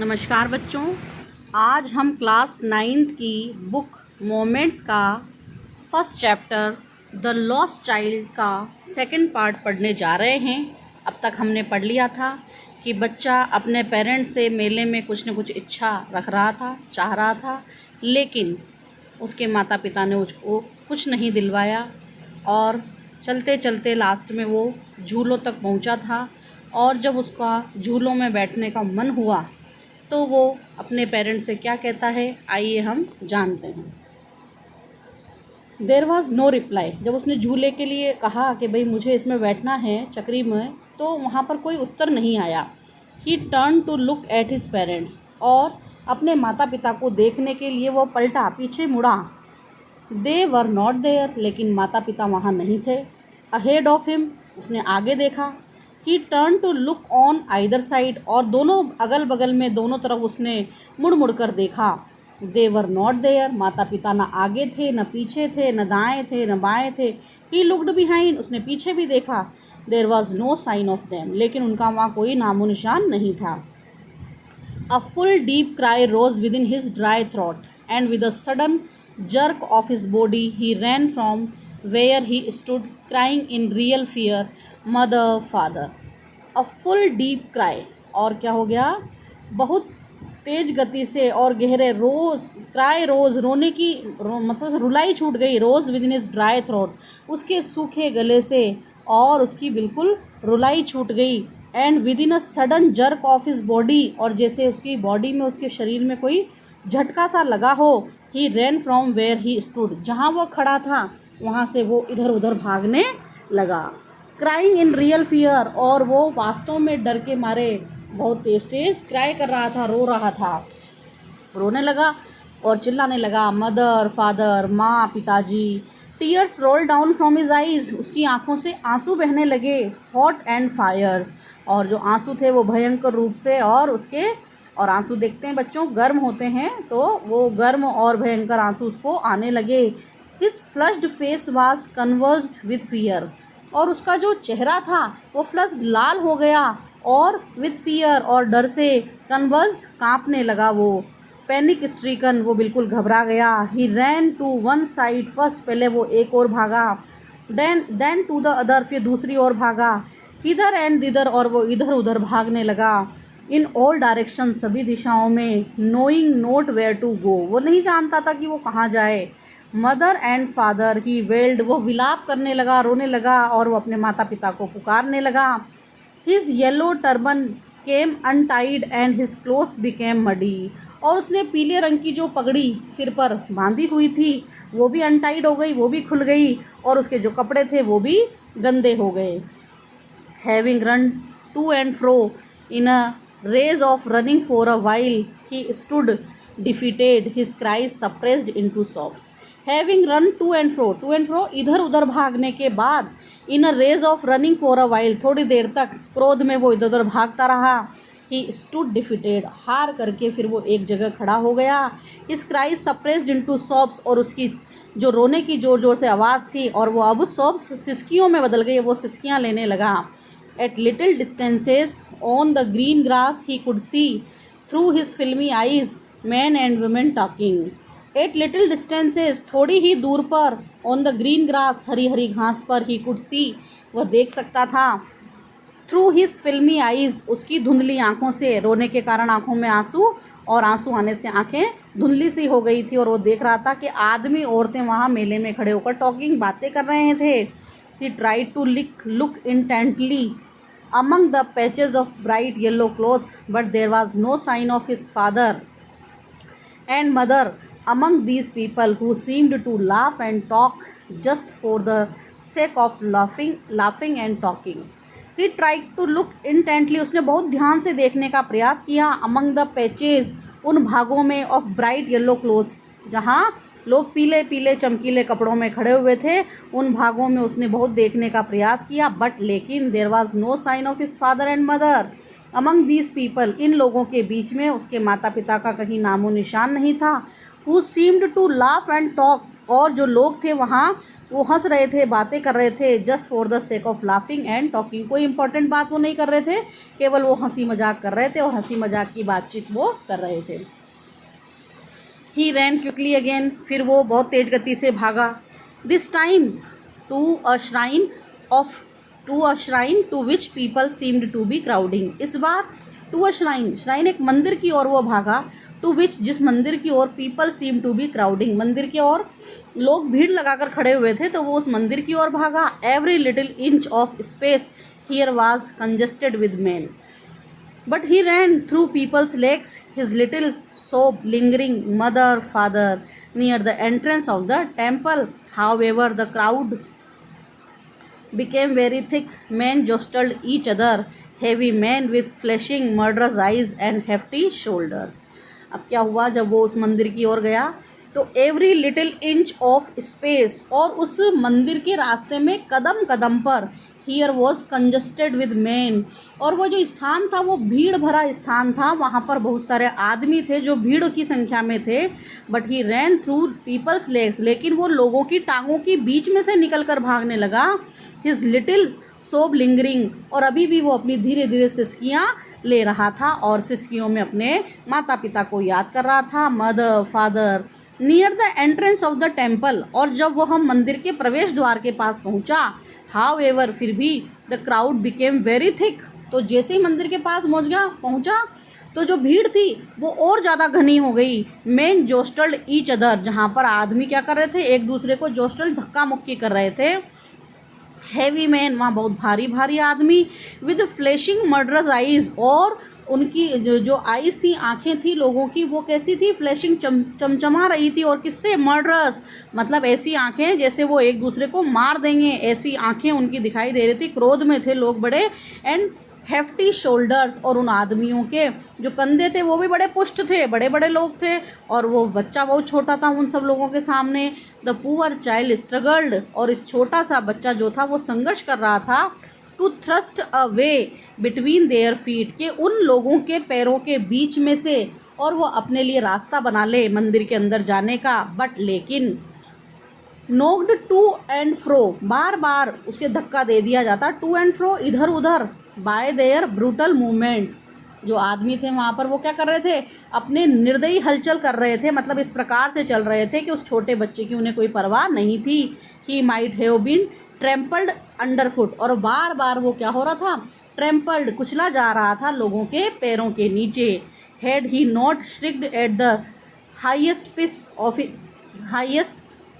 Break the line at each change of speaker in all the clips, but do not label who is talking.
नमस्कार बच्चों, आज हम क्लास 9th की बुक मोमेंट्स का first chapter the lost child का सेकंड पार्ट पढ़ने जा रहे हैं। अब तक हमने पढ़ लिया था कि बच्चा अपने पेरेंट्स से मेले में कुछ न कुछ इच्छा रख रहा था, चाह रहा था, लेकिन उसके माता पिता ने उसको कुछ नहीं दिलवाया और चलते चलते लास्ट में वो झूलों तक पहुंचा था। और जब उसका झूलों में बैठने का मन हुआ तो वो अपने पेरेंट्स से क्या कहता है, आइए हम जानते हैं। There was no reply. जब उसने झूले के लिए कहा कि भाई मुझे इसमें बैठना है चक्री में, तो वहाँ पर कोई उत्तर नहीं आया। He turn to look at his parents, और अपने माता पिता को देखने के लिए वो पलटा, पीछे मुड़ा। दे वर नॉट देयर, लेकिन माता पिता वहाँ नहीं थे। अहेड ऑफ हिम, उसने आगे देखा। He turn to look on either side, और दोनों अगल बगल में दोनों तरफ उसने मुड़ मुड़ कर देखा। दे वर नॉट देयर, माता पिता न आगे थे, न पीछे थे, न दाएं थे, न बाएं थे। ही लुक्ड बिहाइंड, उसने पीछे भी देखा। There was no sign of them, लेकिन उनका वहाँ कोई नामो निशान नहीं था। A full deep cry rose within his dry throat, and with a sudden jerk of his body, he ran from where he stood, crying in real fear, "Mother, father." A full deep cry, और क्या हो गया, बहुत तेज गति से और गहरे रोज रोने की मतलब रुलाई छूट गई। Rose within his dry throat, उसके सूखे गले से, और उसकी बिल्कुल रुलाई छूट गई। And with in a sudden jerk of his body, और जैसे उसकी बॉडी में, उसके शरीर में कोई झटका सा लगा हो। He ran from where he stood, जहाँ वो खड़ा था वहाँ से वो इधर उधर भागने लगा। क्राइंग इन रियल फियर, और वो वास्तव में डर के मारे बहुत तेज तेज क्राई कर रहा था, रो रहा था, रोने लगा और चिल्लाने लगा, मदर, फादर, माँ, पिताजी। Tears roll down from his eyes, उसकी आंखों से आंसू बहने लगे। हॉट एंड फायर्स, और जो आंसू थे वो भयंकर रूप से, और आंसू देखते हैं बच्चों गर्म होते हैं, तो वो गर्म और भयंकर आंसू उसको आने लगे। His flushed face was conversed with fear, और उसका जो चेहरा था वो फ्लश्ड लाल हो गया, और विथ फियर, और डर से, कन्वर्स्ड कांपने लगा वो, पैनिक स्ट्रीकन, वो बिल्कुल घबरा गया। He ran to one side first, पहले वो एक और भागा, देन टू द अदर, फिर दूसरी ओर भागा, इधर एंड दिधर, और वो इधर उधर भागने लगा। इन ऑल डायरेक्शन, सभी दिशाओं में। Knowing not where to go, वो नहीं जानता था कि वो कहाँ जाए। Mother and father he wailed, वो विलाप करने लगा, रोने लगा, और वो अपने माता पिता को पुकारने लगा। His yellow turban came untied and his clothes became muddy, और उसने पीले रंग की जो पगड़ी सिर पर बांधी हुई थी वो भी अनटाइड हो गई, वो भी खुल गई, और उसके जो कपड़े थे वो भी गंदे हो गए। Having run to and fro in a race of running for a while, he stood defeated, his cries suppressed into sobs. Having run to and fro, इधर उधर भागने के बाद, in a race of running for a while, थोड़ी देर तक क्रोध में वो इधर उधर भागता रहा। He stood defeated, हार करके फिर वो एक जगह खड़ा हो गया। His cries suppressed into sobs, और उसकी जो रोने की जोर जोर से आवाज़ थी, और वो अब sobs सिसकियों में बदल गई, वो सिसकियाँ लेने लगा। At little distances on the green grass, he could see through his filmy eyes men and women talking. At little distances, थोड़ी ही दूर पर, on the green grass, Hari Hari घास पर, he could see, वह देख सकता था, through his filmy eyes, उसकी धुंधली आँखों से, रोने के कारण आँखों में आंसू, और आंसू आने से आंखें धुंधली सी हो गई थी, और वो देख रहा था कि आदमी औरतें वहाँ मेले में खड़े होकर टॉकिंग, बातें कर रहे थे। He tried to look intently among the patches of bright yellow clothes, but there was no sign of his father and mother among these people who seemed to laugh and talk just for the sake of laughing and talking. He tried to look intently, उसने बहुत ध्यान से देखने का प्रयास किया। among the patches, उन भागों में, of bright yellow clothes, जहाँ लोग पीले पीले चमकीले कपड़ों में खड़े हुए थे, उन भागों में उसने बहुत देखने का प्रयास किया। बट लेकिन there was no sign of his father and mother among these people, इन लोगों के बीच में उसके माता पिता का कहीं नामो निशान नहीं था। Who seemed to laugh and talk, और जो लोग थे वहाँ वो हंस रहे थे, बातें कर रहे थे, just for the sake of laughing and talking. कोई इंपॉर्टेंट बात वो नहीं कर रहे थे, केवल वो हंसी मजाक कर रहे थे और हंसी मजाक की बातचीत वो कर रहे थे। ही रैन क्विकली अगेन, फिर वो बहुत तेज गति से भागा। This time to a shrine to which people seemed to be crowding. इस बार टू अ श्राइन एक मंदिर की ओर वो भागा, टू विच जिस मंदिर की ओर people seem to be crowding, मंदिर की ओर लोग भीड़ लगाकर खड़े हुए थे तो वो उस मंदिर की ओर भागा। Every little inch of space here was congested with man, but he ran through people's legs, his little sob lingering mother father near the entrance of the temple. However, the crowd became very thick. Men jostled each other, heavy men with flashing murderous eyes and hefty shoulders. अब क्या हुआ, जब वो उस मंदिर की ओर गया तो every little inch of space, और उस मंदिर के रास्ते में कदम कदम पर here was congested with man, और वो जो स्थान था वो भीड़ भरा स्थान था, वहाँ पर बहुत सारे आदमी थे जो भीड़ की संख्या में थे। But he ran through people's legs, लेकिन वो लोगों की टांगों के बीच में से निकल कर भागने लगा। हिज लिटिल सोब लिंगरिंग, और अभी भी वो अपनी धीरे धीरे सिसकियाँ ले रहा था और सिसकियों में अपने माता पिता को याद कर रहा था, mother father. Near the entrance of the temple, और जब वो हम मंदिर के प्रवेश द्वार के पास पहुंचा, हाउ एवर फिर भी the crowd became very thick, तो जैसे ही मंदिर के पास पहुंचा तो जो भीड़ थी वो और ज़्यादा घनी हो गई। मेन जोस्टल्ड ईच अदर, जहाँ पर आदमी क्या कर रहे थे, एक दूसरे को जोस्टल धक्का मुक्की कर रहे थे। हैवी मैन, वहाँ बहुत भारी भारी आदमी, विद फ्लैशिंग मर्डरस आइज, और उनकी जो आइज़ थी, आंखें थी लोगों की, वो कैसी थी, फ्लैशिंग चमचमा रही थी। और किससे, मर्डरस, मतलब ऐसी आंखें जैसे वो एक दूसरे को मार देंगे, ऐसी आंखें उनकी दिखाई दे रही थी। क्रोध में थे लोग बड़े। एंड हेफ्टी शोल्डर्स, और उन आदमियों के जो कंधे थे वो भी बड़े पुष्ट थे, बड़े बड़े लोग थे, और वो बच्चा बहुत छोटा था उन सब लोगों के सामने। द पुअर चाइल्ड स्ट्रगल्ड, और इस छोटा सा बच्चा जो था वो संघर्ष कर रहा था, to thrust a way between their feet, के उन लोगों के पैरों के बीच में से, और वो अपने लिए रास्ता बना ले मंदिर के अंदर जाने का। बट लेकिन नोक्ड टू एंड फ्रो, बार बार उसके धक्का दे दिया जाता, टू एंड फ्रो, इधर उधर, बाय देयर ब्रूटल मूवमेंट्स, जो आदमी थे वहाँ पर वो क्या कर रहे थे, अपने निर्दयी हलचल कर रहे थे, मतलब इस प्रकार से चल रहे थे कि उस छोटे बच्चे की उन्हें कोई परवाह नहीं थी। He might have been trampled under foot, और बार बार वो क्या हो रहा था, ट्रैम्पल्ड, कुचला जा रहा था लोगों के पैरों के नीचे। Had he not shrieked at the highest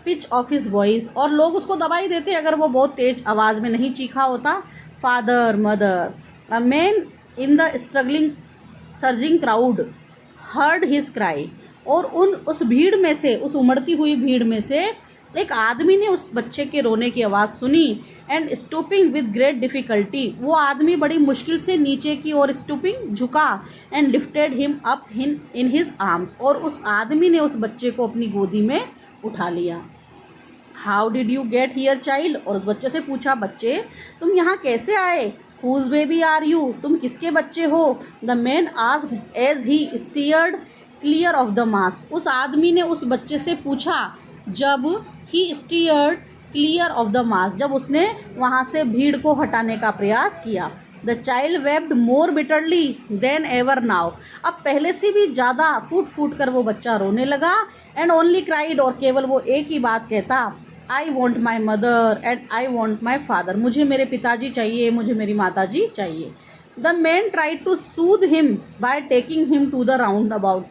pitch of his voice, और लोग उसको दबाई देते अगर वो बहुत तेज आवाज़ में नहीं चीखा होता। Father mother, a man in the struggling surging crowd heard his cry, और उस भीड़ में से, उस उमड़ती हुई भीड़ में से एक आदमी ने उस बच्चे के रोने की आवाज़ सुनी। And stooping with great difficulty, वो आदमी बड़ी मुश्किल से नीचे की ओर स्टूपिंग झुका, and lifted him up in his arms, और उस आदमी ने उस बच्चे को अपनी गोदी में उठा लिया। How did you get here child, और उस बच्चे से पूछा, बच्चे तुम यहाँ कैसे आए। हुज बेबी आर यू, तुम किसके बच्चे हो। The man asked as he steered clear of the mass, उस आदमी ने उस बच्चे से पूछा जब he steered clear of the mass, जब उसने वहाँ से भीड़ को हटाने का प्रयास किया। The child vaped more bitterly then ever now, अब पहले से भी ज़्यादा फूट फूट कर वो बच्चा रोने लगा। एंड ओनली क्राइड, और केवल वो एक ही बात कहता, I want my mother and I want my father, मुझे मेरे पिताजी चाहिए, मुझे मेरी माताजी चाहिए। The man tried to soothe him by taking him to the round about,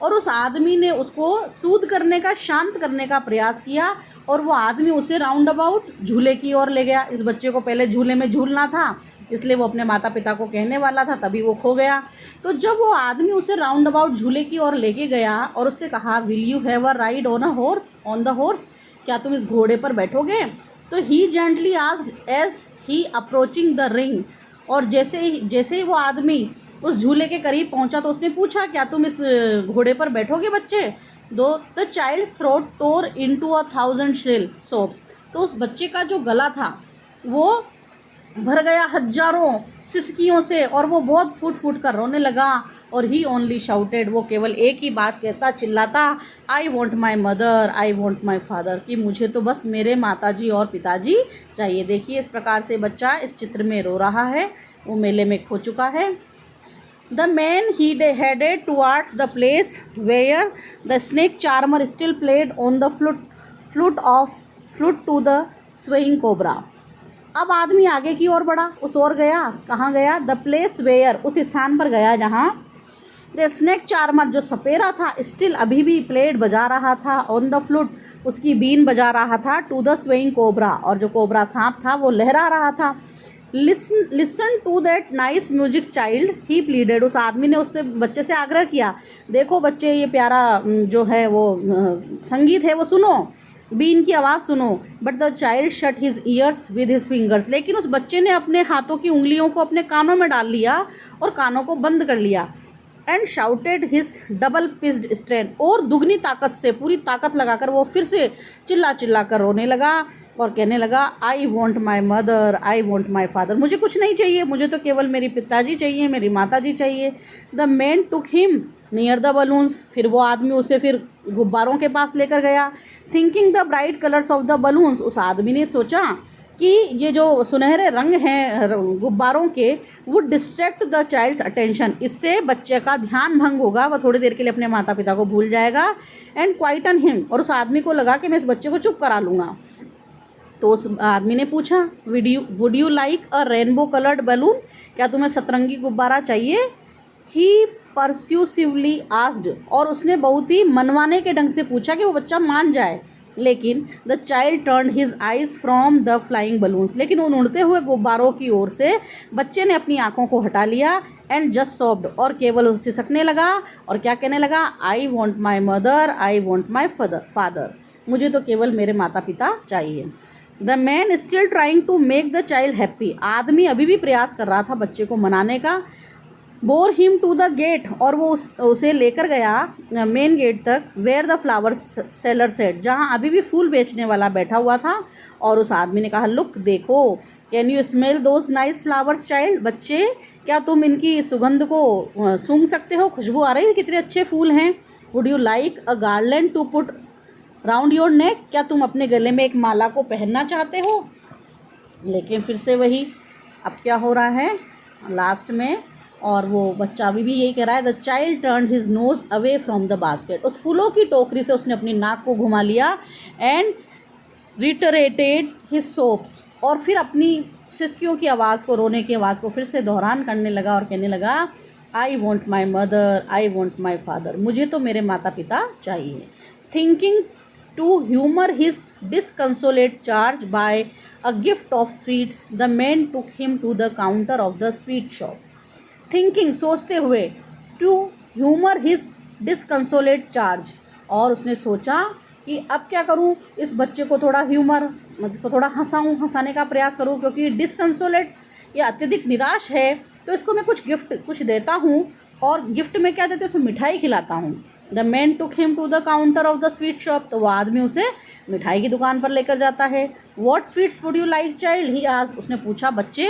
और उस आदमी ने उसको सूद करने का, शांत करने का प्रयास किया, और वो आदमी उसे राउंड अबाउट झूले की ओर ले गया। इस बच्चे को पहले झूले में झूलना था, इसलिए वो अपने माता पिता को कहने वाला था, तभी वो खो गया। तो जब वो आदमी उसे राउंड अबाउट झूले की ओर लेके गया और उससे कहा, will you have a ride on the horse, क्या तुम इस घोड़े पर बैठोगे। तो he gently asked as he approaching the ring, और जैसे ही वो आदमी उस झूले के करीब पहुंचा तो उसने पूछा, क्या तुम इस घोड़े पर बैठोगे बच्चे। Though the child's throat tore into 1,000 shrill sobs, तो उस बच्चे का जो गला था वो भर गया हजारों सिसकियों से और वो बहुत फूट फूट कर रोने लगा। और ही ओनली शाउटेड, वो केवल एक ही बात कहता चिल्लाता, आई want my mother, I want my father, कि मुझे तो बस मेरे माताजी और पिताजी चाहिए। देखिए इस प्रकार से बच्चा इस चित्र में रो रहा है, वो मेले में खो चुका है। The man he headed towards the place where the snake charmer still played on the flute to the swaying cobra। अब आदमी आगे की ओर बढ़ा, उस ओर गया। कहाँ गया? द प्लेस वेयर, उस स्थान पर गया जहाँ द स्नेक चार्मर, जो सपेरा था, स्टिल अभी भी प्लेड बजा रहा था, ऑन द फ्लूट, उसकी बीन बजा रहा था, टू द स्वेइंग कोबरा, और जो कोबरा सांप था वो लहरा रहा था। Listen to that nice music child, he pleaded, उस आदमी ने उससे, बच्चे से आग्रह किया, देखो बच्चे ये प्यारा जो है वो संगीत है वो सुनो, बीन की आवाज़ सुनो। But the child shut his years with his fingers, लेकिन उस बच्चे ने अपने हाथों की उंगलियों को अपने कानों में डाल लिया और कानों को बंद कर लिया। And shouted his double pissed strain, और दुगनी ताकत से, पूरी ताकत लगाकर वो फिर से चिल्ला चिल्ला कर रोने लगा और कहने लगा, I want my mother, I want my father, मुझे कुछ नहीं चाहिए, मुझे तो केवल मेरी पिताजी चाहिए, मेरी माताजी चाहिए। The man took him near the balloons, फिर वो आदमी उसे फिर गुब्बारों के पास लेकर गया। Thinking the bright colours of the balloons, उस आदमी ने सोचा कि ये जो सुनहरे रंग हैं गुब्बारों के, वो डिस्ट्रैक्ट द चाइल्ड्स अटेंशन, इससे बच्चे का ध्यान भंग होगा, वह थोड़ी देर के लिए अपने माता पिता को भूल जाएगा। एंड क्वाइटन हिम, और उस आदमी को लगा कि मैं इस बच्चे को चुप करा लूँगा। तो उस आदमी ने पूछा, would you like a rainbow coloured balloon, क्या तुम्हें सतरंगी गुब्बारा चाहिए? ही परस्यूसिवली आस्ड, और उसने बहुत ही मनवाने के ढंग से पूछा कि वो बच्चा मान जाए। लेकिन the child turn his eyes from the flying balloons, लेकिन उन उड़ते हुए गुब्बारों की ओर से बच्चे ने अपनी आंखों को हटा लिया। एंड जस्ट सॉफ्ड, और केवल सिसकने लगा और क्या कहने लगा, I want my mother, I want my father, मुझे तो केवल मेरे माता पिता चाहिए। The man still trying to make the child happy, आदमी अभी भी प्रयास कर रहा था बच्चे को मनाने का। Bore him to the gate, और वो उसे लेकर गया मेन गेट तक, where the flower seller sat, जहाँ अभी भी फूल बेचने वाला बैठा हुआ था। और उस आदमी ने कहा, लुक देखो, can you smell those nice flowers child, बच्चे क्या तुम इनकी सुगंध को सूंघ सकते हो, खुशबू आ रही है, कितने अच्छे फूल हैं। Would you like a garland to put round your neck, क्या तुम अपने गले में एक माला को पहनना चाहते हो? लेकिन फिर से वही, अब क्या हो रहा है लास्ट में, और वो बच्चा अभी भी यही कह रहा है, the child turn his nose away from the basket, उस फूलों की टोकरी से उसने अपनी नाक को घुमा लिया। एंड रिटरेटेड हिज सोप, और फिर अपनी सिसकियों की आवाज़ को, रोने की आवाज़ को फिर से दोहरान करने लगा और कहने लगा, I want my mother, I want my father, मुझे तो मेरे माता पिता चाहिए। Thinking to humour his disconsolate charge by a gift of sweets, the man took him to the counter of the sweet shop. Thinking, सोचते हुए, to humour his disconsolate charge, और उसने सोचा कि अब क्या करूं, इस बच्चे को थोड़ा ह्यूमर, मतलब थोड़ा हंसाऊं, हंसाने का प्रयास करूं, क्योंकि डिसकंसोलेट, ये अत्यधिक निराश है, तो इसको मैं कुछ गिफ्ट कुछ देता हूं, और गिफ्ट में क्या देते हैं, उसे मिठाई खिलाता हूं। The man took him to the counter of the sweet shop, तो वो आदमी उसे मिठाई की दुकान पर लेकर जाता है। What sweets would you like child, he asked, उसने पूछा, बच्चे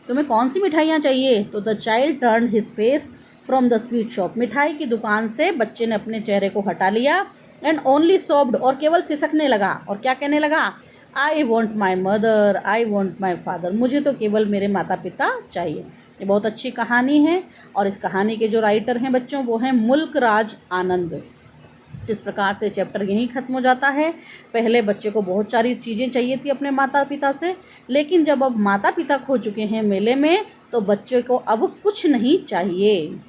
तुम्हें कौन सी मिठाइयाँ चाहिए? तो the child turn his face from the sweet shop, मिठाई की दुकान से बच्चे ने अपने चेहरे को हटा लिया। एंड ओनली सॉफ्ड, और केवल सिसकने लगा और क्या कहने लगा, I want my mother, I want my father, मुझे तो केवल मेरे माता पिता चाहिए। ये बहुत अच्छी कहानी है, और इस कहानी के जो राइटर हैं बच्चों, वो हैं मुल्क राज आनंद। इस प्रकार से चैप्टर यहीं ख़त्म हो जाता है। पहले बच्चे को बहुत सारी चीज़ें चाहिए थी अपने माता पिता से, लेकिन जब अब माता पिता खो चुके हैं मेले में, तो बच्चे को अब कुछ नहीं चाहिए।